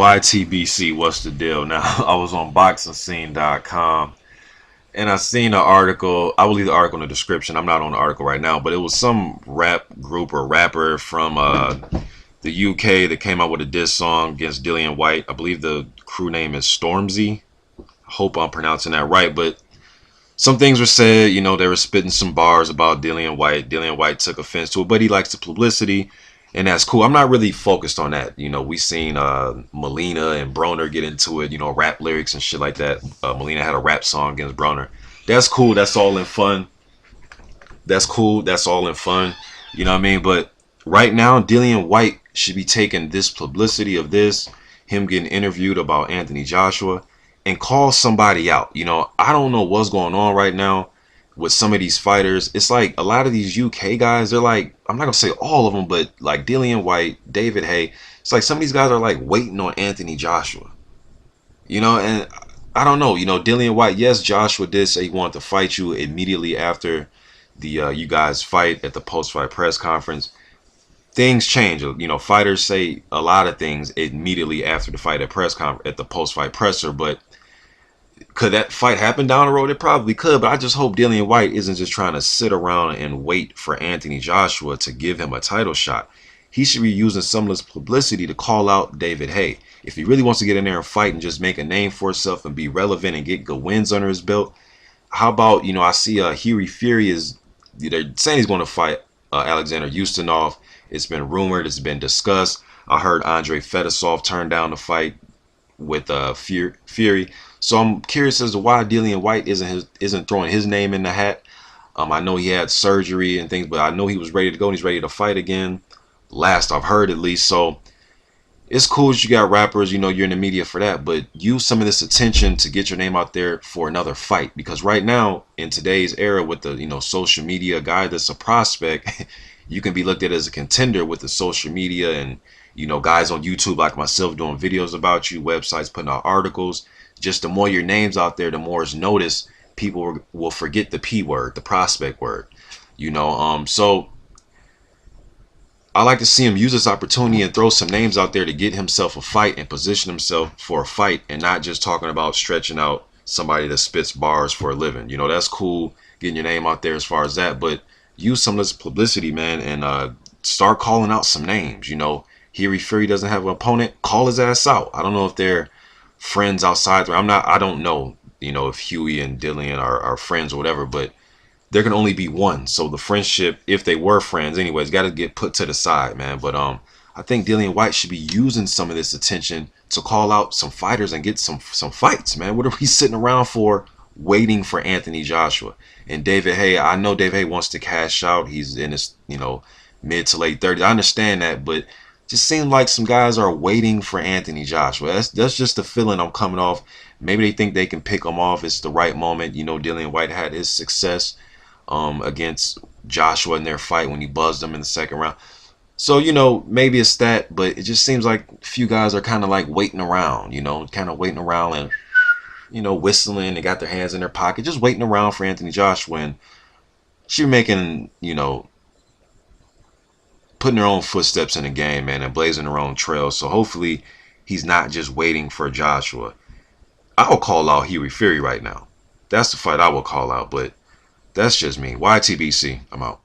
YTBC, what's the deal? Now, I was on boxingscene.com and I seen an article. I will leave the article in the description. I'm not on the article right now, but it was some rap group or rapper from the UK that came out with a diss song against Dillian Whyte. I believe the crew name is Stormzy. I hope I'm pronouncing that right, but some things were said. They were spitting some bars about Dillian Whyte. Dillian Whyte took offense to it, but he likes the publicity, and that's cool. I'm not really focused on that. We seen Melina and Broner get into it, rap lyrics and shit like that. Melina had a rap song against Broner. That's cool. That's all in fun. That's cool. That's all in fun. You know what I mean? But right now, Dillian Whyte should be taking this publicity of this, him getting interviewed about Anthony Joshua, and call somebody out. I don't know what's going on right now with some of these fighters. It's like a lot of these UK guys, they're like, I'm not gonna say all of them, but like Dillian Whyte, David Haye, it's like some of these guys are like waiting on Anthony Joshua. And I don't know. Dillian Whyte, yes, Joshua did say he wanted to fight you immediately after the you guys fight at the post-fight press conference. Things change. Fighters say a lot of things immediately after the fight at the post-fight presser, but could that fight happen down the road? It probably could, but I just hope Dillian Whyte isn't just trying to sit around and wait for Anthony Joshua to give him a title shot. He should be using some of this publicity to call out David Haye. If he really wants to get in there and fight and just make a name for himself and be relevant and get good wins under his belt, how about, I see Hughie Fury they're saying he's going to fight Alexander Ustinov. It's been rumored, it's been discussed. I heard Andre Fedosov turn down the fight with Fury. So I'm curious as to why Dillian Whyte isn't throwing his name in the hat. I know he had surgery and things, but I know he was ready to go and he's ready to fight again. Last I've heard, at least. So it's cool that you got rappers, you're in the media for that, but use some of this attention to get your name out there for another fight. Because right now, in today's era with the, social media, guy that's a prospect, you can be looked at as a contender with the social media and, guys on YouTube like myself doing videos about you, websites putting out articles. Just the more your name's out there, the more it's noticed. People will forget the P word, the prospect word, so I like to see him use this opportunity and throw some names out there to get himself a fight and position himself for a fight, and not just talking about stretching out somebody that spits bars for a living. That's cool, getting your name out there as far as that, but use some of this publicity, man, and start calling out some names. Hughie Fury doesn't have an opponent, call his ass out. I don't know if they're friends outside. I don't know, if Hughie and Dillian are friends or whatever, but there can only be one. So the friendship, if they were friends anyways, got to get put to the side, man. But I think Dillian Whyte should be using some of this attention to call out some fighters and get some fights, man. What are we sitting around for, waiting for Anthony Joshua? And David Haye, I know David Haye wants to cash out. He's in his, mid to late 30s. I understand that, but just seems like some guys are waiting for Anthony Joshua. That's just the feeling I'm coming off. Maybe they think they can pick him off. It's the right moment. Dillian Whyte had his success against Joshua in their fight when he buzzed him in the second round. So, maybe it's that, but it just seems like a few guys are kind of like waiting around, kind of waiting around and, whistling. They got their hands in their pocket, just waiting around for Anthony Joshua. And she's making, putting their own footsteps in the game, man, and blazing their own trail. So hopefully he's not just waiting for Joshua. I will call out Hughie Fury right now. That's the fight I will call out, but that's just me. YTBC. I'm out.